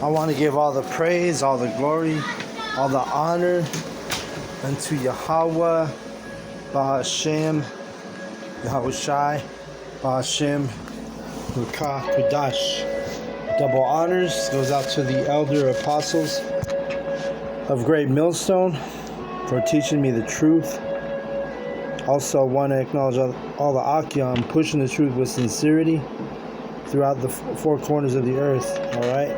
I want to give all the praise, all the glory, all the honor unto Yahweh, Bahashem, Yahushai, Bahashem, Rukah, Kudash. Double honors goes out to the elder apostles of Great Millstone for teaching me the truth. Also want to acknowledge all the Akyam pushing the truth with sincerity throughout the four corners of the earth. Alright?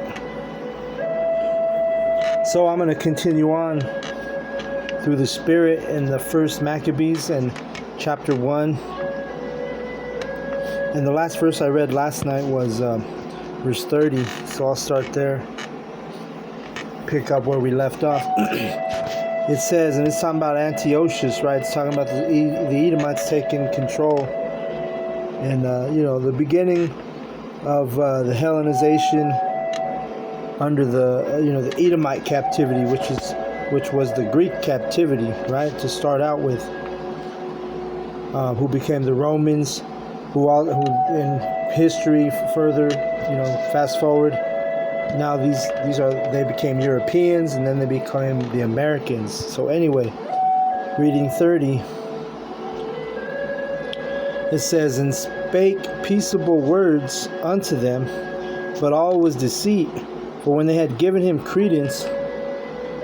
So I'm going to continue on through the Spirit in the first Maccabees and chapter 1. And the last verse I read last night was verse 30. So I'll start there. Pick up where we left off. It says, and it's talking about Antiochus, right? It's talking about the Edomites taking control. And, the beginning of the Hellenization under the Edomite captivity, which was the Greek captivity, right? To start out with, who became the Romans, who in history further, fast forward. Now they became Europeans, and then they became the Americans. So anyway, reading 30, it says, and spake peaceable words unto them, but all was deceit. For when they had given him credence,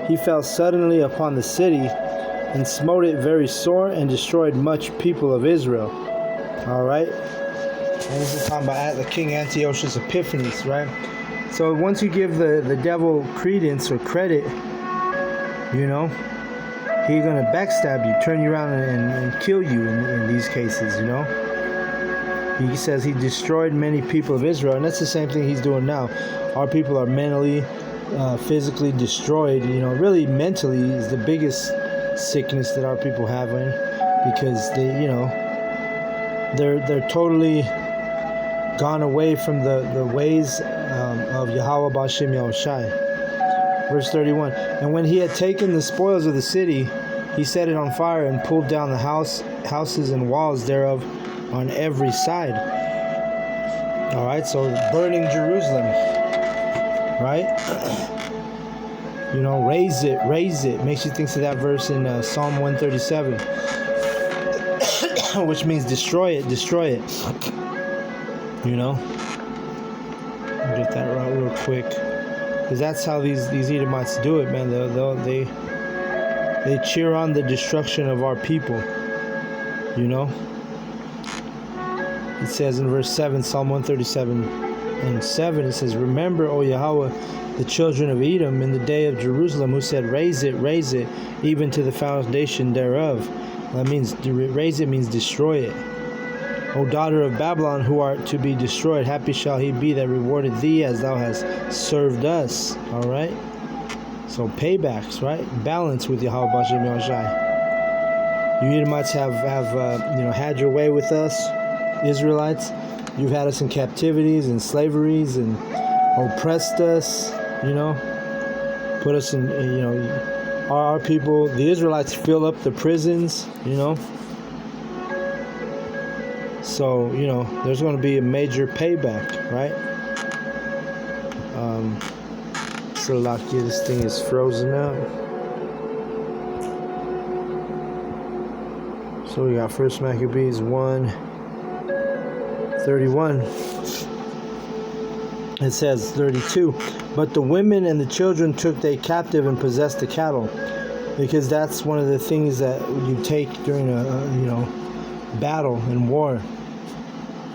he fell suddenly upon the city, and smote it very sore, and destroyed much people of Israel. Alright? And this is talking about the King Antiochus Epiphanes, right? So once you give the devil credence or credit, he's going to backstab you, turn you around and kill you in these cases, He says he destroyed many people of Israel, and that's the same thing he's doing now. Our people are mentally, physically destroyed. Really mentally is the biggest sickness that our people have in, because they're totally gone away from the ways of Yahweh Ba'Shem Yahushai. Verse 31. And when he had taken the spoils of the city, he set it on fire and pulled down the houses and walls thereof on every side. Alright, so burning Jerusalem. Right? Raise it. Makes you think of that verse in Psalm 137. Which means destroy it. Get that right real quick. Because that's how these Edomites do it, man. They cheer on the destruction of our people. It says in verse 7, Psalm 137 and 7, it says, remember, O Yahweh, the children of Edom in the day of Jerusalem, who said, raise it, even to the foundation thereof. That means, raise it means destroy it. O daughter of Babylon, who art to be destroyed, happy shall he be that rewarded thee as thou hast served us. Alright? So paybacks, right? Balance with Yahweh Ba'Shem Yahushai. You Edomites have had your way with us, Israelites. You've had us in captivities and slaveries and oppressed us, put us in, our people, the Israelites fill up the prisons, So, there's going to be a major payback, right? So, lucky this thing is frozen up. So, we got 1 Maccabees 1:31. It says 32. But the women and the children took they captive and possessed the cattle. Because that's one of the things that you take during a battle and war.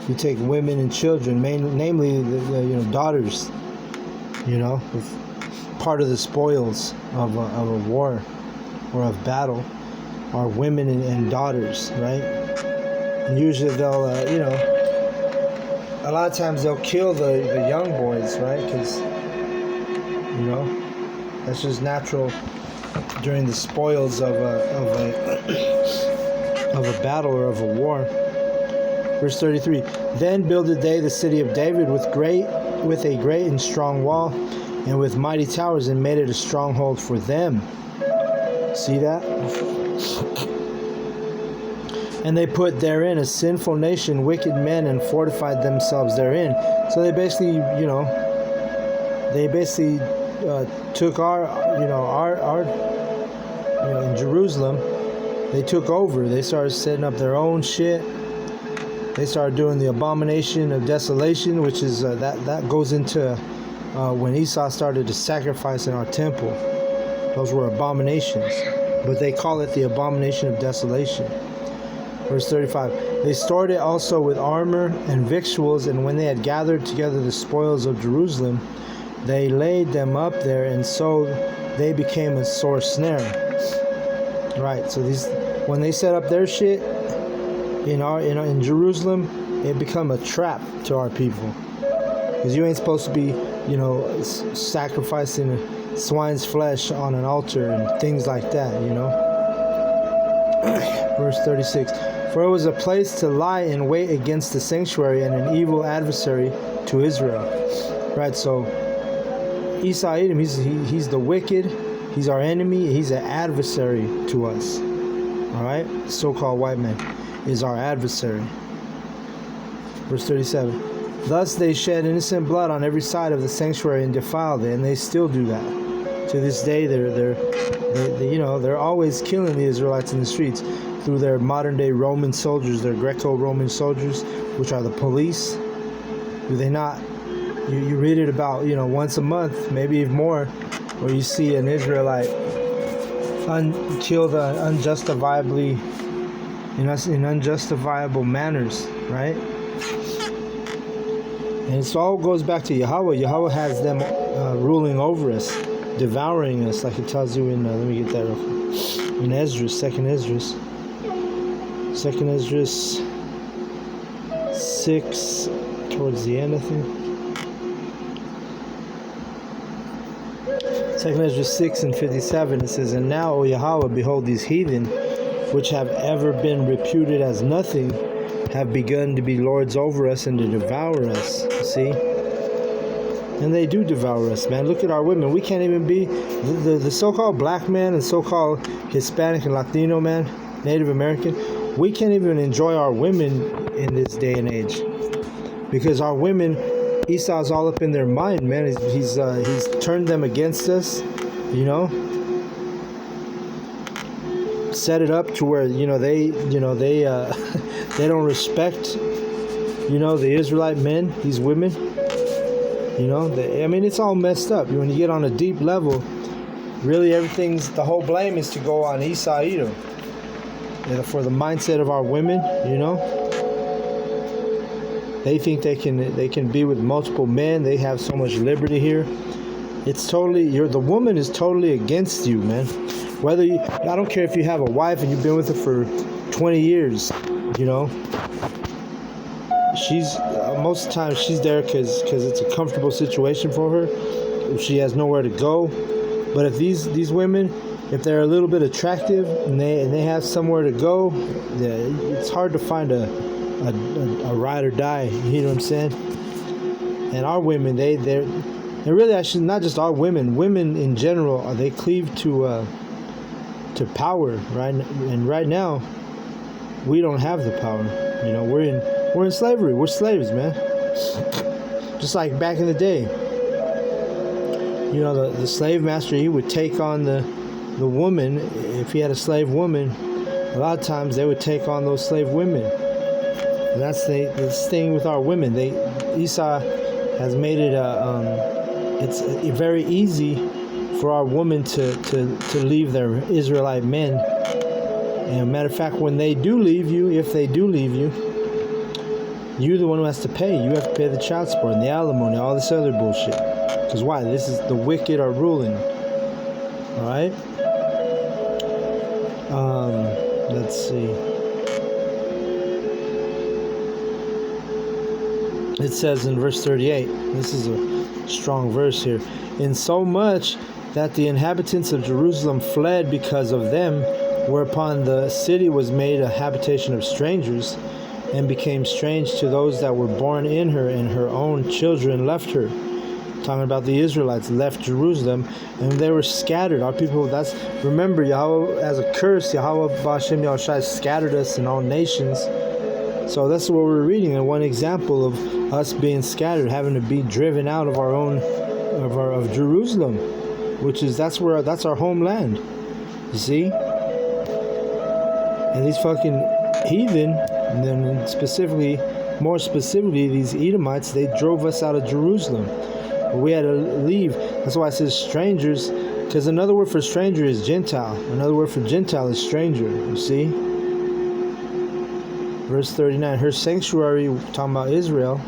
You take women and children, namely the daughters, part of the spoils of a war or of battle are women and daughters, right? And usually they'll, a lot of times they'll kill the young boys, right? Because, that's just natural during the spoils of a battle or of a war. Verse 33, then builded they the city of David with a great and strong wall, and with mighty towers, and made it a stronghold for them. See that? And they put therein a sinful nation, wicked men, and fortified themselves therein. So they basically, they basically took our in Jerusalem. They took over. They started setting up their own shit. They started doing the abomination of desolation, which is that goes into when Esau started to sacrifice in our temple. Those were abominations, but they call it the abomination of desolation. Verse 35. They stored it also with armor and victuals, and when they had gathered together the spoils of Jerusalem, they laid them up there, and so they became a sore snare. Right. So when they set up their shit in Jerusalem, it become a trap to our people, because you ain't supposed to be sacrificing swine's flesh on an altar and things like that. Verse 36. For it was a place to lie in wait against the sanctuary and an evil adversary to Israel. Right. So Esau Edom, he's the wicked. He's our enemy. He's an adversary to us. All right. So-called white man is our adversary. Verse 37. Thus they shed innocent blood on every side of the sanctuary and defiled it, and they still do that. To this day, they're always killing the Israelites in the streets through their modern day Roman soldiers, their Greco-Roman soldiers, which are the police. Do they not? You read it about once a month, maybe even more, where you see an Israelite killed unjustifiably in unjustifiable manners, right? And it all goes back to Yahweh. Yahweh has them ruling over us, devouring us, like it tells you in, let me get that real quick, in Esdras, 2nd Esdras 6, towards the end, I think. 2nd Esdras 6 and 57, it says, And now, O Yahweh, behold, these heathen, which have ever been reputed as nothing, have begun to be lords over us and to devour us. See? And they do devour us, man. Look at our women. We can't even be the so-called black man and so-called Hispanic and Latino man, Native American. We can't even enjoy our women in this day and age, because our women, Esau's all up in their mind, man. He's turned them against us, set it up to where they they don't respect the Israelite men, these women. It's all messed up. When you get on a deep level, really the whole blame is to go on Esau Edom. For the mindset of our women, they think they can be with multiple men. They have so much liberty here. It's totally, the woman is totally against you, man. I don't care if you have a wife and you've been with her for 20 years, she's most of the time she's there because it's a comfortable situation for her. She has nowhere to go. But if these women, if they're a little bit attractive and they have somewhere to go, it's hard to find a ride or die. You know what I'm saying? And our women, they're really, actually not just our women. Women in general, they cleave to power, right? And right now, we don't have the power. We're in slavery. We're slaves, man. Just like back in the day. The slave master, he would take on the woman. If he had a slave woman, a lot of times they would take on those slave women. And that's the thing with our women. Esau has made it it's very easy for our women to leave their Israelite men. And matter of fact, when they do leave you, if they do leave you, you're the one who has to pay. You have to pay the child support and the alimony, all this other bullshit. Because why? This is the wicked are ruling. All right. Let's see. It says in verse 38. This is a strong verse here. In so much that the inhabitants of Jerusalem fled because of them, whereupon the city was made a habitation of strangers, and became strange to those that were born in her, and her own children left her. Talking about the Israelites left Jerusalem, and they were scattered. Our people, remember, Yahweh, as a curse, Yahweh Ba'Shem Yahushai scattered us in all nations. So that's what we're reading, and one example of us being scattered, having to be driven out of our own of Jerusalem, that's our homeland. You see? And these fucking heathen, and then more specifically, these Edomites, they drove us out of Jerusalem. We had to leave. That's why it says strangers, because another word for stranger is Gentile. Another word for Gentile is stranger. You see? Verse 39, her sanctuary, talking about Israel,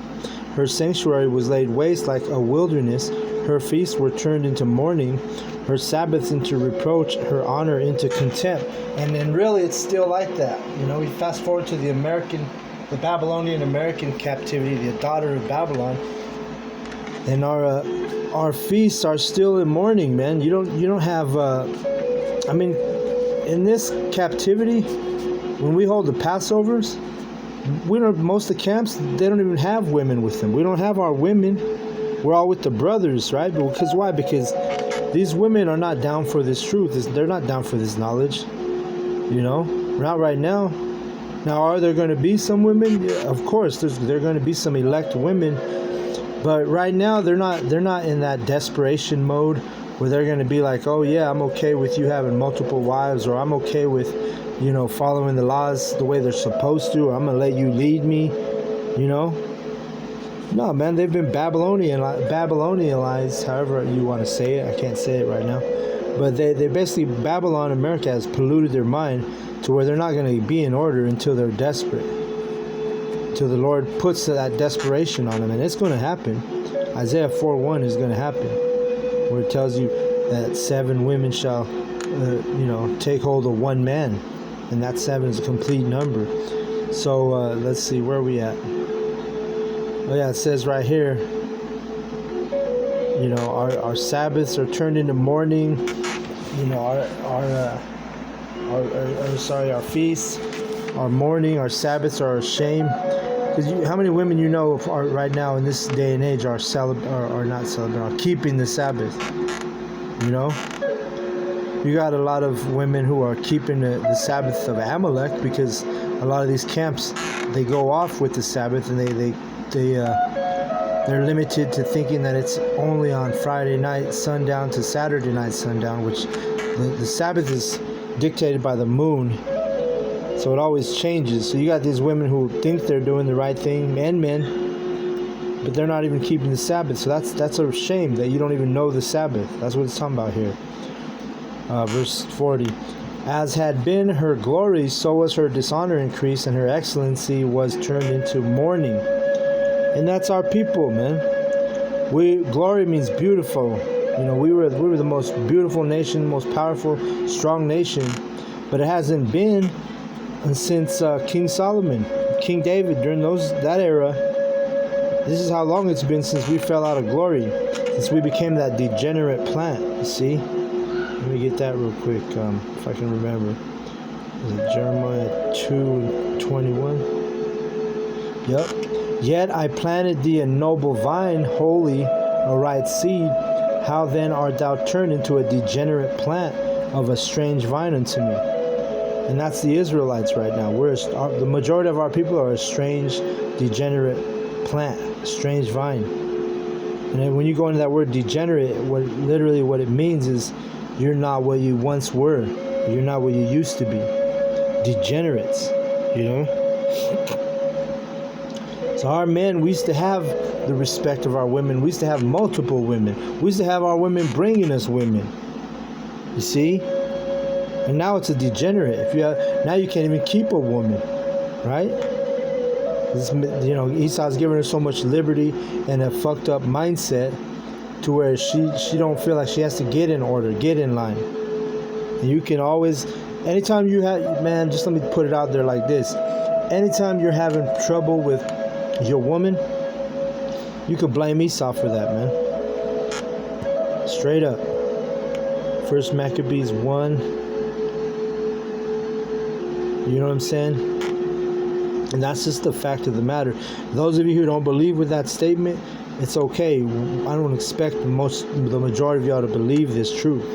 her sanctuary was laid waste like a wilderness. Her feasts were turned into mourning, her Sabbaths into reproach, her honor into contempt. And then really it's still like that. You know, we fast forward to the Babylonian American captivity, the daughter of Babylon, and our feasts are still in mourning, man. You don't have in this captivity, when we hold the Passovers, most of the camps, they don't even have women with them. We don't have our women. We're all with the brothers, right? Because why? Because these women are not down for this truth. They're not down for this knowledge. You know, not right now. Now, are there going to be some women? Yeah, of course, there are going to be some elect women, but right now they're not in that desperation mode where they're going to be like, oh yeah, I'm okay with you having multiple wives, or I'm okay with, you know, following the laws the way they're supposed to, or I'm going to let you lead me, you know? No, man, they've been Babylonianized, however you want to say it. I can't say it right now. But they basically, Babylon, America has polluted their mind to where they're not going to be in order until they're desperate. Until the Lord puts that desperation on them. And it's going to happen. Isaiah 4:1 is going to happen. Where it tells you that 7 women shall, take hold of one man. And that 7 is a complete number. So, let's see, where are we at? Oh yeah, it says right here, you know, our Sabbaths are turned into mourning. You know, our feasts, our mourning, our Sabbaths are a shame. Because how many women you know are right now in this day and age are keeping the Sabbath? You know, you got a lot of women who are keeping the Sabbath of Amalek, because a lot of these camps, they go off with the Sabbath, and they're limited to thinking that it's only on Friday night sundown to Saturday night sundown, which the Sabbath is dictated by the moon, so it always changes. So you got these women who think they're doing the right thing, and men, but they're not even keeping the Sabbath. So that's a shame that you don't even know the Sabbath. That's what it's talking about here. Verse 40. As had been her glory, so was her dishonor increased, and her excellency was turned into mourning. And that's our people, man. Glory means beautiful. You know, we were the most beautiful nation, most powerful, strong nation, but it hasn't been since King Solomon, King David, during that era. This is how long it's been since we fell out of glory, since we became that degenerate plant. You see? Let me get that real quick, if I can remember. Is it Jeremiah 2:21? Yep. Yet I planted thee a noble vine, holy, a right seed. How then art thou turned into a degenerate plant of a strange vine unto me? And that's the Israelites right now. The majority of our people are a strange, degenerate plant, a strange vine. And then when you go into that word degenerate, what it means is you're not what you once were. You're not what you used to be. Degenerates, you know? So our men, we used to have the respect of our women. We used to have multiple women. We used to have our women bringing us women. You see? And now it's a degenerate. Now you can't even keep a woman, right? Esau's giving her so much liberty and a fucked up mindset to where she don't feel like she has to get in order, get in line. And you can always, anytime you have, man, just let me put it out there like this. Anytime you're having trouble with your woman, you could blame Esau for that, man. Straight up. 1 Maccabees 1. You know what I'm saying? And that's just the fact of the matter. Those of you who don't believe with that statement, it's okay. I don't expect the majority of y'all to believe this truth.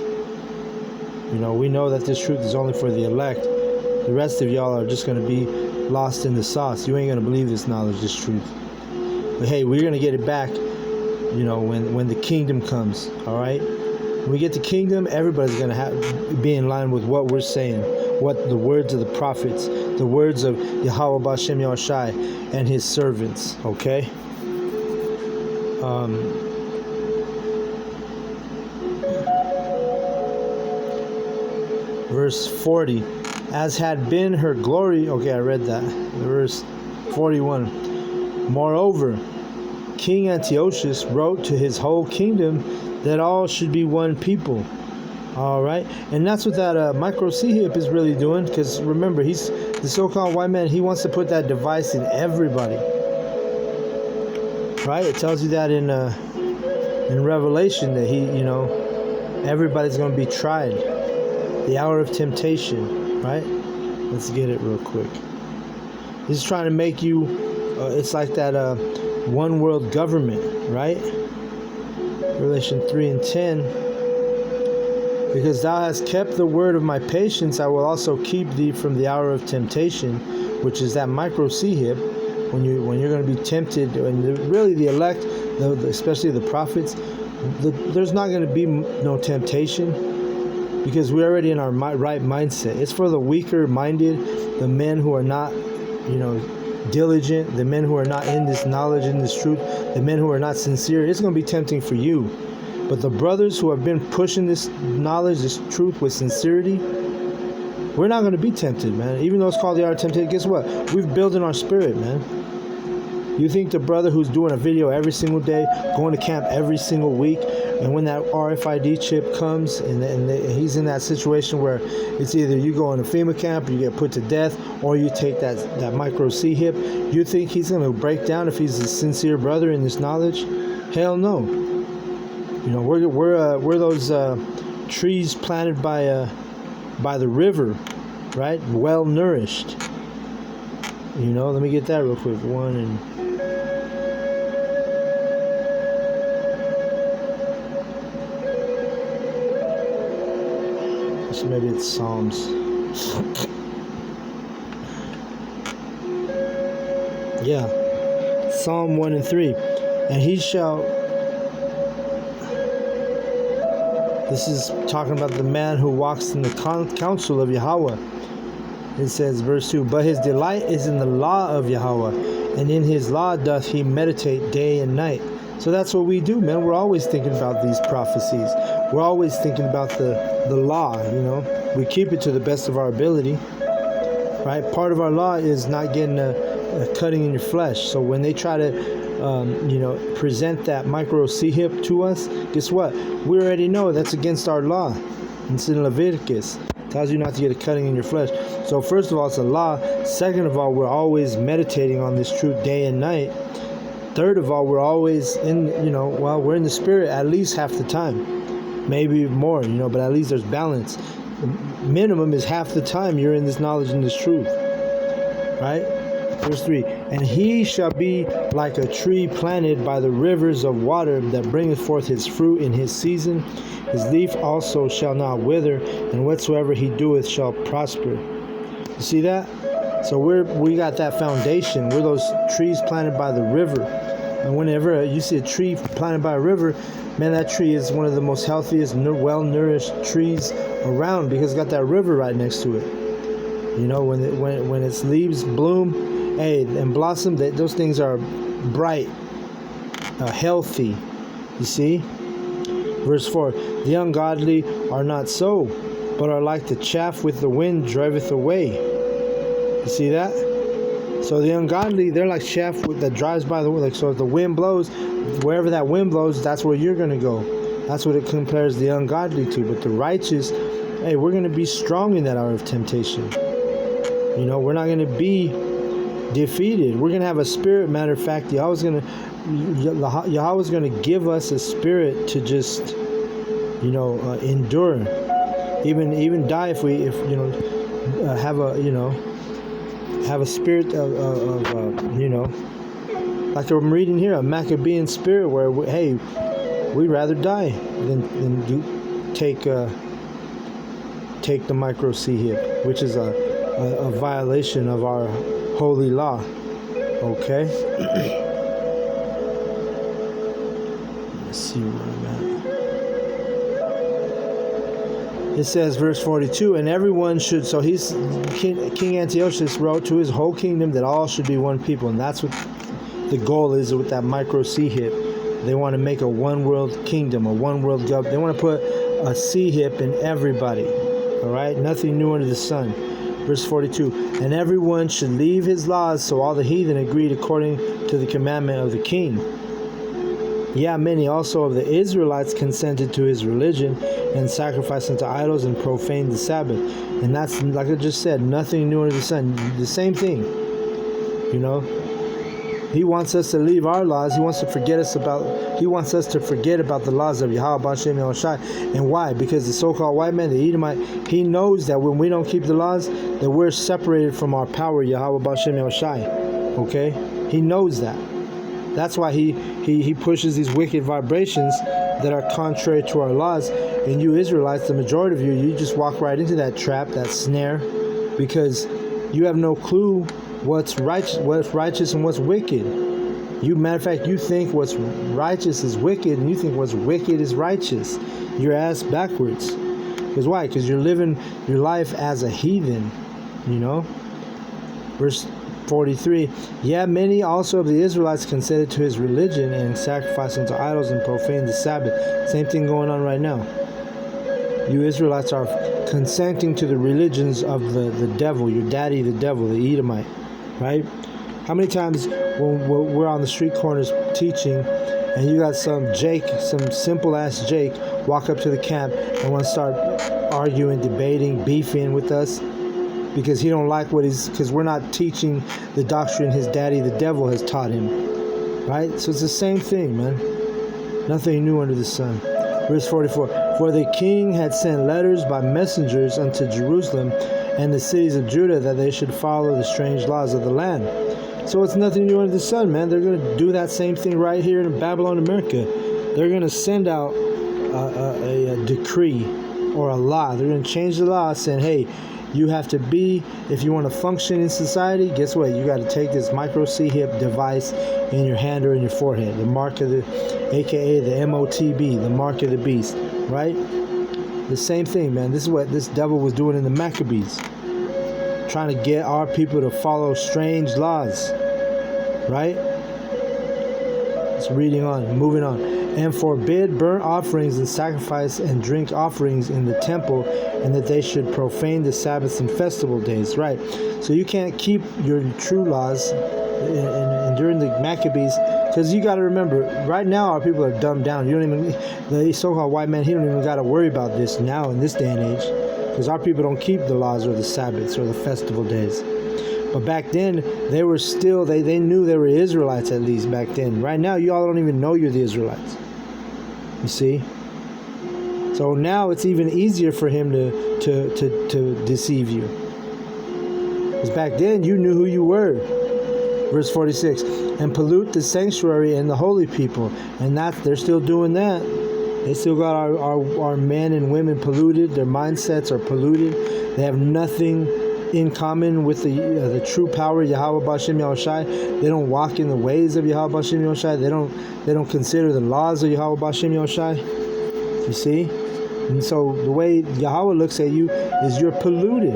You know, we know that this truth is only for the elect. The rest of y'all are just going to be lost in the sauce. You ain't going to believe this knowledge, this truth. But hey, we're going to get it back. when the kingdom comes. All right, when we get the kingdom, everybody's going to be in line with what we're saying, what the words of the prophets, the words of Yahweh B'Shem Yahushai and his servants. Okay. Verse 40, as had been her glory. Okay, I read that. Verse 41. Moreover, King Antiochus wrote to his whole kingdom that all should be one people. All right, and that's what that micro C-hip is really doing. Because remember, he's the so-called white man. He wants to put that device in everybody. Right? It tells you that in Revelation that everybody's going to be tried. The hour of temptation, right? Let's get it real quick. He's trying to make you, it's like that one world government, right? Revelation 3:10. Because thou hast kept the word of my patience, I will also keep thee from the hour of temptation, which is that micro C-hip, when you're going to be tempted, and really the elect, especially the prophets, there's not going to be no temptation. Because we're already in our right mindset. It's for the weaker minded, the men who are not, diligent, the men who are not in this knowledge, in this truth, the men who are not sincere. It's going to be tempting for you. But the brothers who have been pushing this knowledge, this truth with sincerity, we're not going to be tempted, man. Even though it's called the hour of temptation, guess what? We've built in our spirit, man. You think the brother who's doing a video every single day, going to camp every single week, and when that RFID chip comes and he's in that situation where it's either you go in a FEMA camp or you get put to death, or you take that micro C-hip, you think he's going to break down if he's a sincere brother in this knowledge? Hell no. We're those trees planted by the river, right? Well nourished. Let me get that real quick. Maybe it's Psalms. Yeah. Psalm 1 and 3. And he shall... This is talking about the man who walks in the counsel of Yahweh. It says, verse 2, but his delight is in the law of Yahweh, and in his law doth he meditate day and night. So that's what we do, man. We're always thinking about these prophecies. We're always thinking about the law, We keep it to the best of our ability, right? Part of our law is not getting a cutting in your flesh. So when they try to, present that micro C-hip to us, guess what? We already know that's against our law. It's in Leviticus. It tells you not to get a cutting in your flesh. So first of all, it's a law. Second of all, we're always meditating on this truth day and night. Third of all, we're always in, we're in the spirit at least half the time. Maybe more, but at least there's balance. Minimum is half the time you're in this knowledge and this truth. Right? Verse 3. And he shall be like a tree planted by the rivers of water that bringeth forth his fruit in his season. His leaf also shall not wither, and whatsoever he doeth shall prosper. You see that? So we got that foundation. We're those trees planted by the river. And whenever you see a tree planted by a river, man, that tree is one of the most healthiest, well-nourished trees around because it's got that river right next to it. When its leaves bloom, and blossom, those things are bright, healthy. You see? Verse 4, the ungodly are not so, but are like the chaff with the wind driveth away. You see that? So the ungodly, they're like chaff that drives by the wind. So if the wind blows, wherever that wind blows, that's where you're going to go. That's what it compares the ungodly to. But the righteous, we're going to be strong in that hour of temptation. We're not going to be defeated. We're going to have a spirit. Matter of fact, Yahweh's going to give us a spirit to just, endure, even die if have a spirit of like I'm reading here, a Maccabean spirit where we'd rather die than take the micro C-hip, which is a violation of our holy law. Okay. see where I'm at. It says, verse 42, and everyone should, so King Antiochus wrote to his whole kingdom that all should be one people, and that's what the goal is with that micro C-hip. They want to make a one world kingdom, a one world government. They want to put a C-hip in everybody, all right? Nothing new under the sun. Verse 42, and everyone should leave his laws, so all the heathen agreed according to the commandment of the king. Yeah, many also of the Israelites consented to his religion and sacrificed unto idols and profaned the Sabbath. And that's, like I just said, nothing new under the sun. The same thing, you know. He wants us to leave our laws. He wants us to forget about the laws of Yahweh B'Shem Yahushai. And why? Because the so-called white man, the Edomite, he knows that when we don't keep the laws, that we're separated from our power, Yahweh B'Shem Yahushai. Okay? He knows that. That's why he pushes these wicked vibrations that are contrary to our laws. And you Israelites, the majority of you just walk right into that trap, that snare, because you have no clue what's righteous and what's wicked. Matter of fact, you think what's righteous is wicked, and you think what's wicked is righteous. You're ass backwards. Because why? Because you're living your life as a heathen, you know. Verse 43, yeah, many also of the Israelites consented to his religion and sacrificed unto idols and profaned the Sabbath. Same thing going on right now. You Israelites are consenting to the religions of the devil, your daddy, the devil, the Edomite. Right? How many times when we're on the street corners teaching and you got some simple ass Jake walk up to the camp and want to start arguing, debating, beefing with us because he don't like because we're not teaching the doctrine his daddy, the devil, has taught him. Right? So it's the same thing, man. Nothing new under the sun. Verse 44, for the king had sent letters by messengers unto Jerusalem and the cities of Judah that they should follow the strange laws of the land. So it's nothing new under the sun, man. They're going to do that same thing right here in Babylon, America. They're going to send out a decree or a law. They're going to change the law saying, hey, you have to be, if you want to function in society, guess what? You got to take this micro C-hip device in your hand or in your forehead. The mark of the, aka the MOTB, the mark of the beast, right? The same thing, man. This is what this devil was doing in the Maccabees. Trying to get our people to follow strange laws. Right? It's reading on, moving on. And forbid burnt offerings and sacrifice and drink offerings in the temple, and that they should profane the Sabbaths and festival days. Right? So you can't keep your true laws and during the Maccabees, because you got to remember, right now our people are dumbed down. You don't even, the so-called white man, he don't even got to worry about this now in this day and age, because our people don't keep the laws or the Sabbaths or the festival days. But back then, they were still, they knew they were Israelites at least back then. Right now, you all don't even know you're the Israelites. You see? So now it's even easier for him to deceive you. Because back then, you knew who you were. Verse 46, and pollute the sanctuary and the holy people. And they're still doing that. They still got our men and women polluted. Their mindsets are polluted. They have nothing in common with the true power, Yahweh B'Shem Yahushai. They don't walk in the ways of Yahweh B'Shem Yahushai. They don't consider the laws of Yahweh B'Shem Yahushai. You see? And so the way Yahweh looks at you is you're polluted.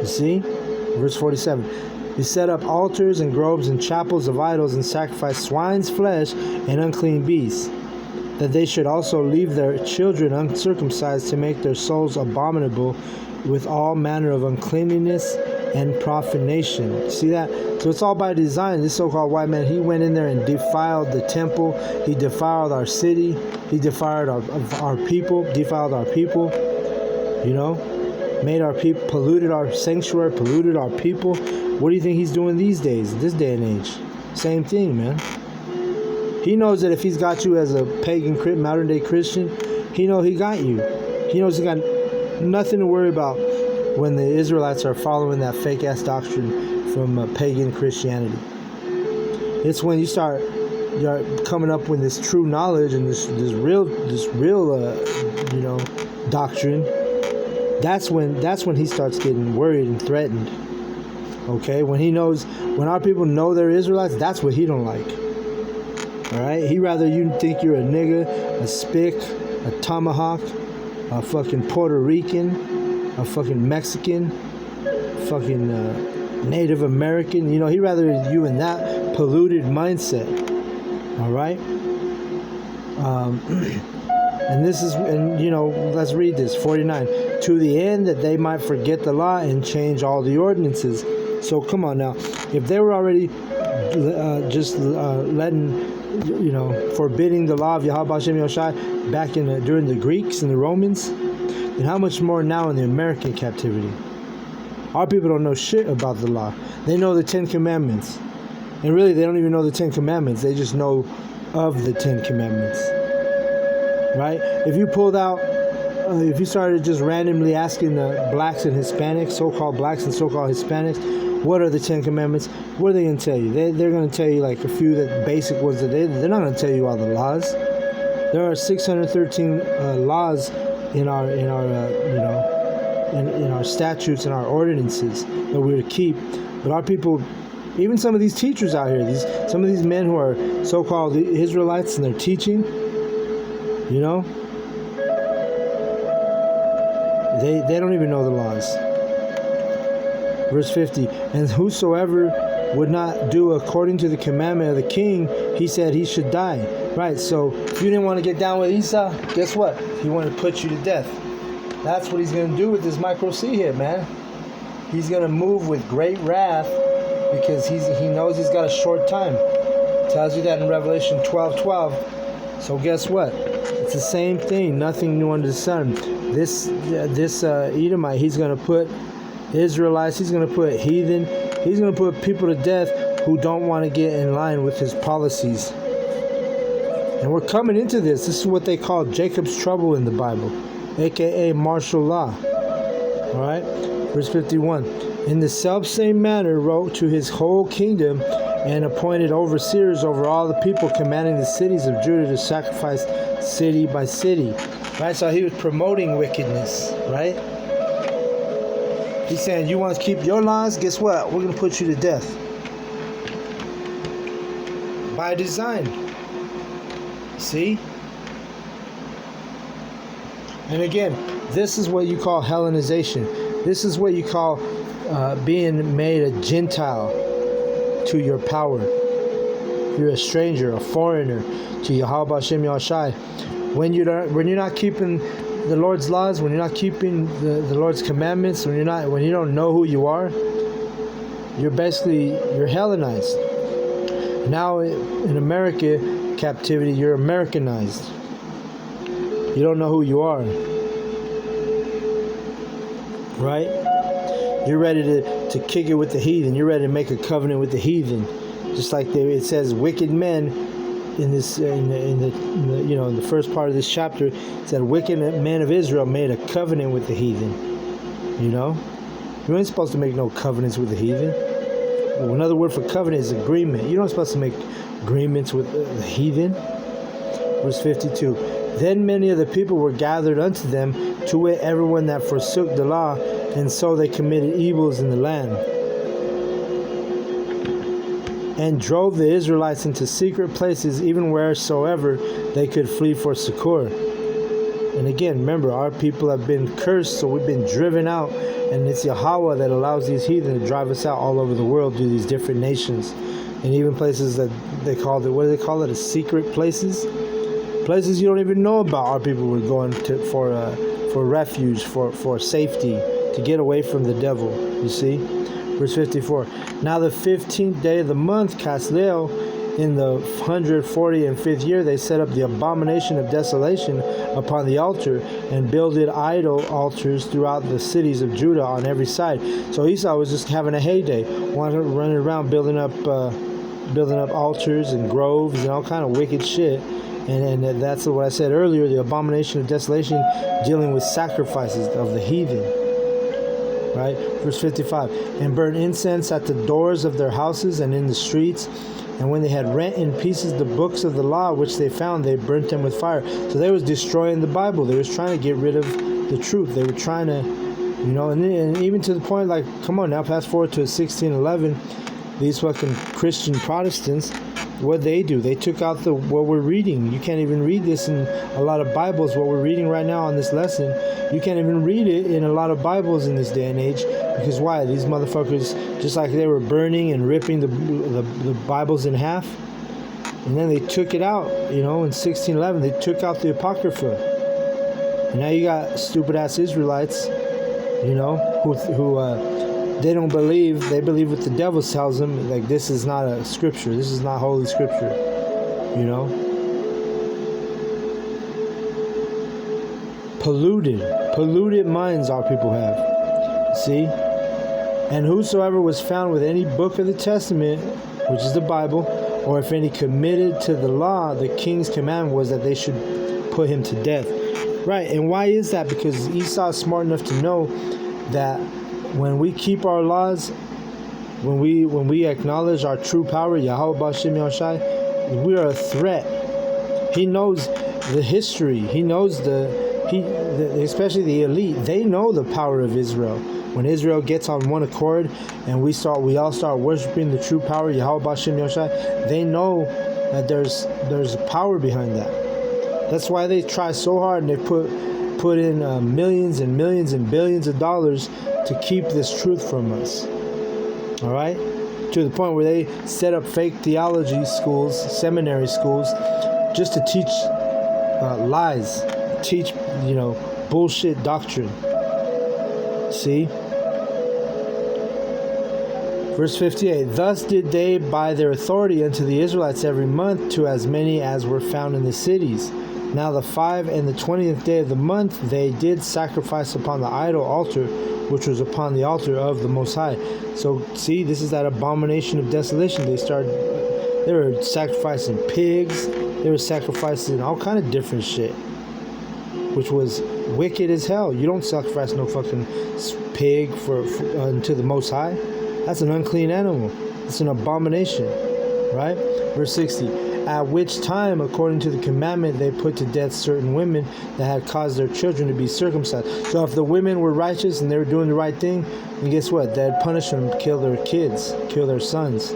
You see? Verse 47. He set up altars and groves and chapels of idols and sacrificed swine's flesh and unclean beasts, that they should also leave their children uncircumcised to make their souls abominable with all manner of uncleanliness and profanation. See that? So it's all by design. This so-called white man, he went in there and defiled the temple. He defiled our city. He defiled our people. You know? Made our people, polluted our sanctuary, polluted our people. What do you think he's doing these days, this day and age? Same thing, man. He knows that if he's got you as a pagan, modern day Christian, he knows he got you. He knows he got nothing to worry about when the Israelites are following that fake ass doctrine from pagan Christianity. It's when you're coming up with this true knowledge and this real doctrine. That's when he starts getting worried and threatened. Okay, when our people know they're Israelites, that's what he don't like. All right? He rather you think you're a nigga, a spick, a tomahawk, a fucking Puerto Rican, a fucking Mexican, fucking Native American. You know, he'd rather you in that polluted mindset. All right? And this is, and you know, let's read this, 49. To the end that they might forget the law and change all the ordinances. So come on now. If they were already letting, you know, forbidding the law of Yahweh Hashem Yoshai back in during the Greeks and the Romans, then how much more now in the American captivity? Our people don't know shit about the law. They know the 10 Commandments. And really, they don't even know the 10 Commandments. They just know of the 10 Commandments. Right? If you pulled out, if you started just randomly asking the blacks and Hispanics, so-called blacks and so-called Hispanics, what are the 10 Commandments? What are they going to tell you? They're going to tell you like a few that basic ones that they're not going to tell you all the laws. There are 613 laws in our in our statutes and our ordinances that we're to keep. But our people, even some of these teachers out here, some of these men who are so-called Israelites and they're teaching, you know, they don't even know the laws. Verse 50, and whosoever would not do according to the commandment of the king, he said he should die. Right, so if you didn't want to get down with Esau, guess what? He wanted to put you to death. That's what he's going to do with this micro C hit, man. He's going to move with great wrath because he knows he's got a short time. It tells you that in Revelation 12:12. So guess what? It's the same thing. Nothing new under the sun. This Edomite, he's going to put Israelites, he's going to put heathen, he's going to put people to death who don't want to get in line with his policies. And we're coming into this. This is what they call Jacob's trouble in the Bible, aka martial law. All right, verse 51. In the selfsame manner wrote to his whole kingdom and appointed overseers over all the people, commanding the cities of Judah to sacrifice city by city. Right, so he was promoting wickedness. Right, he's saying, you want to keep your laws? Guess what? We're going to put you to death by design. See? And again, this is what you call Hellenization. This is what you call being made a Gentile to your power. You're a stranger, a foreigner to Yahweh Hashem Yahushai. When you're not keeping the Lord's laws, when you're not keeping the Lord's commandments, when you don't know who you are, you're Hellenized. Now in America captivity, you're Americanized. You don't know who you are. Right? You're ready to kick it with the heathen. You're ready to make a covenant with the heathen. Just like it says wicked men in this in the first part of this chapter, it said wicked men of Israel made a covenant with the heathen. You know? You ain't supposed to make no covenants with the heathen. Well, another word for covenant is agreement. You're not supposed to make agreements with the heathen. Verse 52. Then many of the people were gathered unto them, to wit, everyone that forsook the law, and so they committed evils in the land, and drove the Israelites into secret places, even wheresoever they could flee for succor. And again, remember, our people have been cursed, so we've been driven out, and it's Yahweh that allows these heathen to drive us out all over the world to these different nations, and even places that they call it, what do they call it, a secret places? Places you don't even know about. Our people were going to for refuge, for safety, to get away from the devil. You see, verse 54. Now the 15th day of the month, Casleo, in the 145th year, they set up the abomination of desolation upon the altar and builded idol altars throughout the cities of Judah on every side. So Esau was just having a heyday, running around building up altars and groves and all kind of wicked shit. And that's what I said earlier, the abomination of desolation, dealing with sacrifices of the heathen. Right? Verse 55. And burned incense at the doors of their houses and in the streets. And when they had rent in pieces the books of the law which they found, they burnt them with fire. So they was destroying the Bible. They was trying to get rid of the truth. They were trying to, and even to the point, like, come on now, fast forward to 1611. these fucking Christian Protestants, what they do, they took out what we're reading. You can't even read this in a lot of Bibles. What we're reading right now on this lesson, you can't even read it in a lot of Bibles in this day and age. Because why? These motherfuckers, just like they were burning and ripping the Bibles in half, and then they took it out, in 1611, they took out the Apocrypha. And now you got stupid ass Israelites, who they don't believe, they believe what the devil tells them, like this is not a scripture, this is not holy scripture, Polluted minds our people have, see? And whosoever was found with any book of the Testament, which is the Bible, or if any committed to the law, the king's commandment was that they should put him to death. Right, and why is that? Because Esau is smart enough to know that when we keep our laws, when we acknowledge our true power, Yahweh B'Shem Yahushai, we are a threat. He knows the history. He knows especially the elite. They know the power of Israel. When Israel gets on one accord and we all start worshiping the true power, Yahweh B'Shem Yahushai, they know that there's power behind that. That's why they try so hard and they put in millions and millions and billions of dollars to keep this truth from us. All right? To the point where they set up fake theology schools, seminary schools, just to teach lies, teach, bullshit doctrine. See? Verse 58, thus did they by their authority unto the Israelites every month to as many as were found in the cities. Now the 5 and the 20th day of the month they did sacrifice upon the idol altar, which was upon the altar of the Most High. So, see, this is that abomination of desolation. They were sacrificing pigs. They were sacrificing all kind of different shit, which was wicked as hell. You don't sacrifice no fucking pig to the Most High. That's an unclean animal. It's an abomination, right? Verse 60. At which time, according to the commandment, they put to death certain women that had caused their children to be circumcised. So if the women were righteous and they were doing the right thing, then guess what? They'd punish them, kill their kids, kill their sons.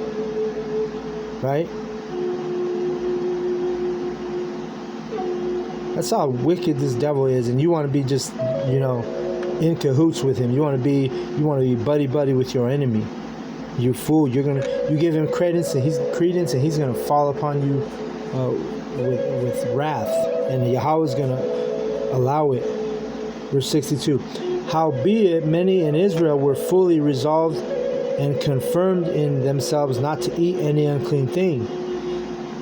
Right? That's how wicked this devil is, and you want to be just, in cahoots with him. You want to be buddy with your enemy. You fool! You give him credence, and he's gonna fall upon you with wrath, and Yahweh is gonna allow it. Verse 62. Howbeit many in Israel were fully resolved and confirmed in themselves not to eat any unclean thing.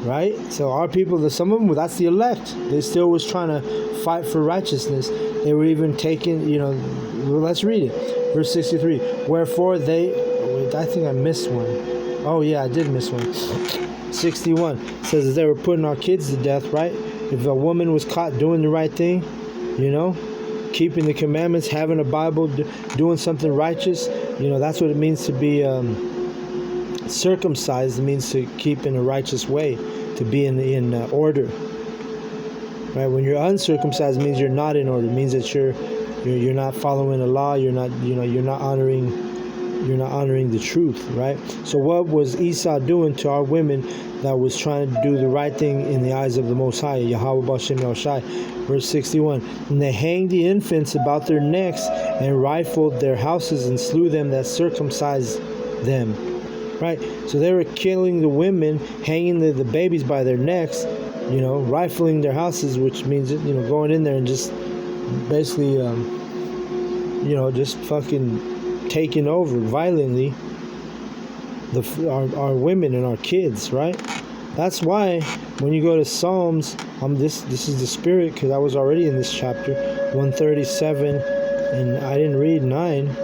Right? So our people, some of them, that's the elect. They still was trying to fight for righteousness. They were even taking, let's read it. Verse 63. Wherefore I think I missed one. Oh yeah, I did miss one. 61 says that they were putting our kids to death, right? If a woman was caught doing the right thing, keeping the commandments, having a Bible, doing something righteous, that's what it means to be circumcised. It means to keep in a righteous way, to be in order. Right? When you're uncircumcised, it means you're not in order. It means that you're not following the law. You're not honoring the truth, right? So what was Esau doing to our women that was trying to do the right thing in the eyes of the Most High, Yahweh B'Shem Yahushai? Verse 61, and they hanged the infants about their necks and rifled their houses and slew them that circumcised them. Right? So they were killing the women, hanging the babies by their necks, rifling their houses, which means, going in there and just basically, just fucking taking over violently our women and our kids, right? That's why when you go to Psalms, this is the spirit, because I was already in this chapter, 137, and I didn't read 9.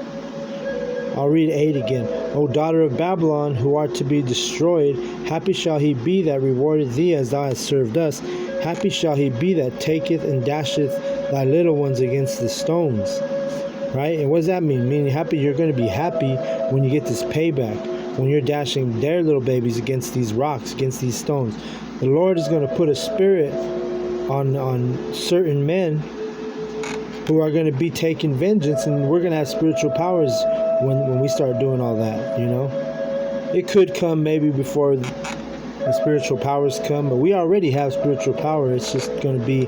I'll read 8 again. O daughter of Babylon, who art to be destroyed, happy shall he be that rewarded thee as thou hast served us. Happy shall he be that taketh and dasheth thy little ones against the stones. Right? And what does that mean? Meaning you're going to be happy when you get this payback, when you're dashing their little babies against these rocks, against these stones. The Lord is going to put a spirit on certain men who are going to be taking vengeance, and we're going to have spiritual powers when we start doing all that, It could come maybe before the spiritual powers come, but we already have spiritual power. It's just going to be,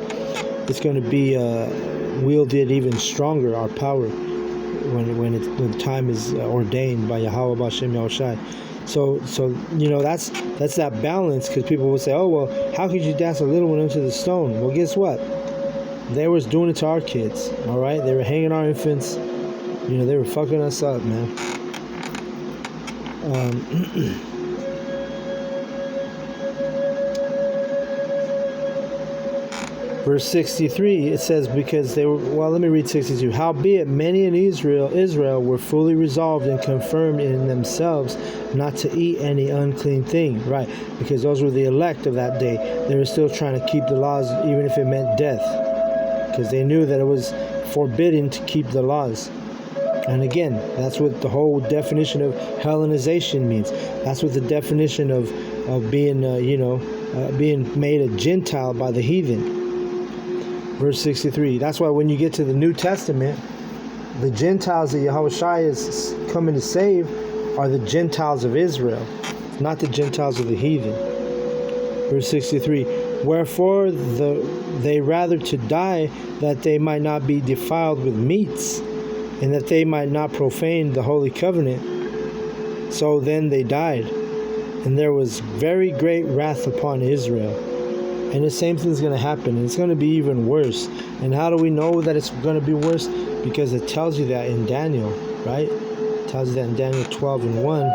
wielded even stronger, our power, when time is ordained by Yahweh Bashem Yahushai. So that's that balance, because people will say, oh, well, how could you dance a little one into the stone? Well, guess what? They was doing it to our kids, all right? They were hanging our infants. They were fucking us up, man. Verse 63, it says, because they were, well, let me read 62. Howbeit many in Israel were fully resolved and confirmed in themselves not to eat any unclean thing. Right, because those were the elect of that day. They were still trying to keep the laws, even if it meant death, because they knew that it was forbidden to keep the laws. And again, that's what the whole definition of Hellenization means. That's what the definition of being, being made a Gentile by the heathen. Verse 63. That's why when you get to the New Testament, the Gentiles that Yahushua is coming to save are the Gentiles of Israel, not the Gentiles of the heathen. Verse 63. Wherefore they rather to die, that they might not be defiled with meats, and that they might not profane the holy covenant. So then they died, and there was very great wrath upon Israel. And the same thing's going to happen, and it's going to be even worse. And how do we know that it's going to be worse? Because it tells you that in Daniel, right? It tells you that in Daniel 12:1.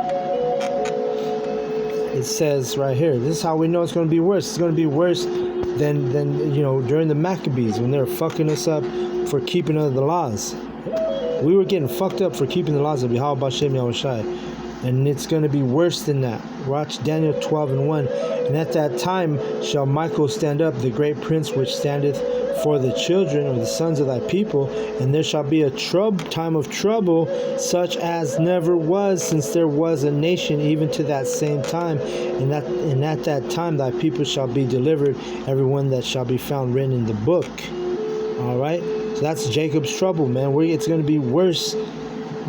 It says right here, this is how we know it's going to be worse. It's going to be worse than during the Maccabees, when they were fucking us up for keeping of the laws. We were getting fucked up for keeping the laws of Yahweh Bashem Yahushai. And it's going to be worse than that. Watch Daniel 12:1. And at that time shall Michael stand up, the great prince which standeth for the children or the sons of thy people, and there shall be a time of trouble, such as never was since there was a nation, even to that same time. And at that time thy people shall be delivered, everyone that shall be found written in the book. All right? So that's Jacob's trouble, man. It's going to be worse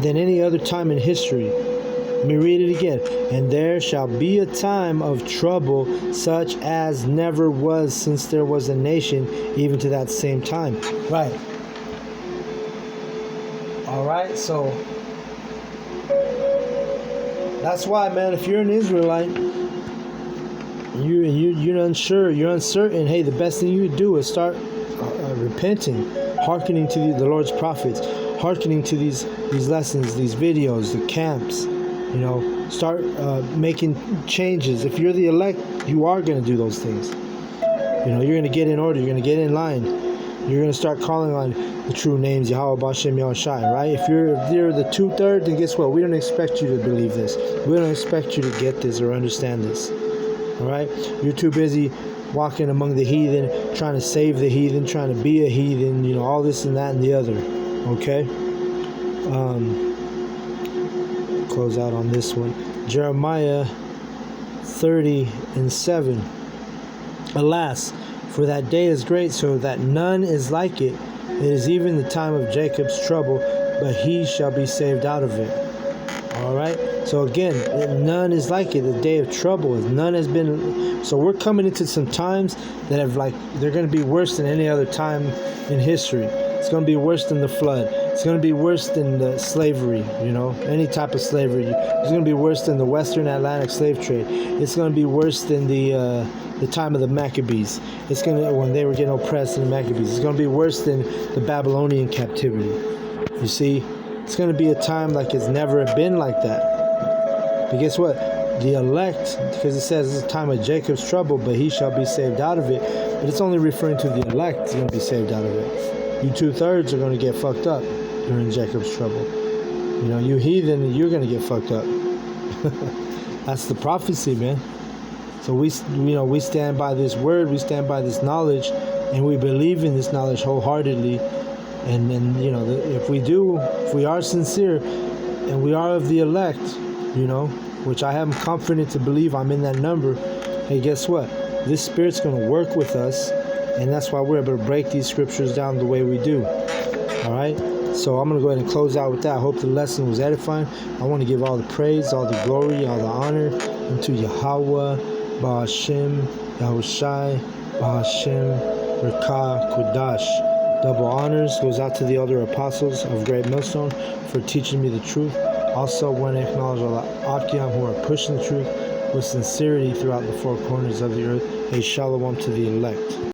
than any other time in history. Let me read it again. And there shall be a time of trouble, such as never was since there was a nation, even to that same time. Right. All right. So that's why, man, if you're an Israelite, you're unsure, you're uncertain. Hey, the best thing you could do is start repenting, hearkening to the Lord's prophets, hearkening to these lessons, these videos, the camps. Start making changes. If you're the elect, you are going to do those things. You're going to get in order. You're going to get in line. You're going to start calling on the true names, Yahweh Bashem Yahushai, right? If you're the 2/3, then guess what? We don't expect you to believe this. We don't expect you to get this or understand this. All right? You're too busy walking among the heathen, trying to save the heathen, trying to be a heathen, all this and that and the other. Okay? Close out on this one. Jeremiah 30:7. Alas, for that day is great, so that none is like it. It is even the time of Jacob's trouble, but he shall be saved out of it. All right. So again, none is like it. The day of trouble, none has been. So we're coming into some times that they're going to be worse than any other time in history. It's going to be worse than the flood. It's going to be worse than the slavery, any type of slavery. It's going to be worse than the Western Atlantic slave trade. It's going to be worse than the time of the Maccabees. It's going to, when they were getting oppressed in the Maccabees. It's going to be worse than the Babylonian captivity. You see, it's going to be a time like it's never been like that. But guess what? The elect, because it says it's a time of Jacob's trouble, but he shall be saved out of it. But it's only referring to the elect is going to be saved out of it. You 2/3 are going to get fucked up during Jacob's trouble. You heathen, you're going to get fucked up. That's the prophecy, man. So we stand by this word, we stand by this knowledge, and we believe in this knowledge wholeheartedly. And if we are sincere, and we are of the elect, which I am confident to believe I'm in that number. Hey, guess what? This Spirit's going to work with us, and that's why we're able to break these scriptures down the way we do. All right? So I'm going to go ahead and close out with that. I hope the lesson was edifying. I want to give all the praise, all the glory, all the honor unto Yahweh, Ba'ashem, Yahushai, Ba'ashem, Rekah, Kodash. Double honors goes out to the elder apostles of Great Millstone for teaching me the truth. Also want to acknowledge all the Akim who are pushing the truth with sincerity throughout the four corners of the earth. A shalom to the elect.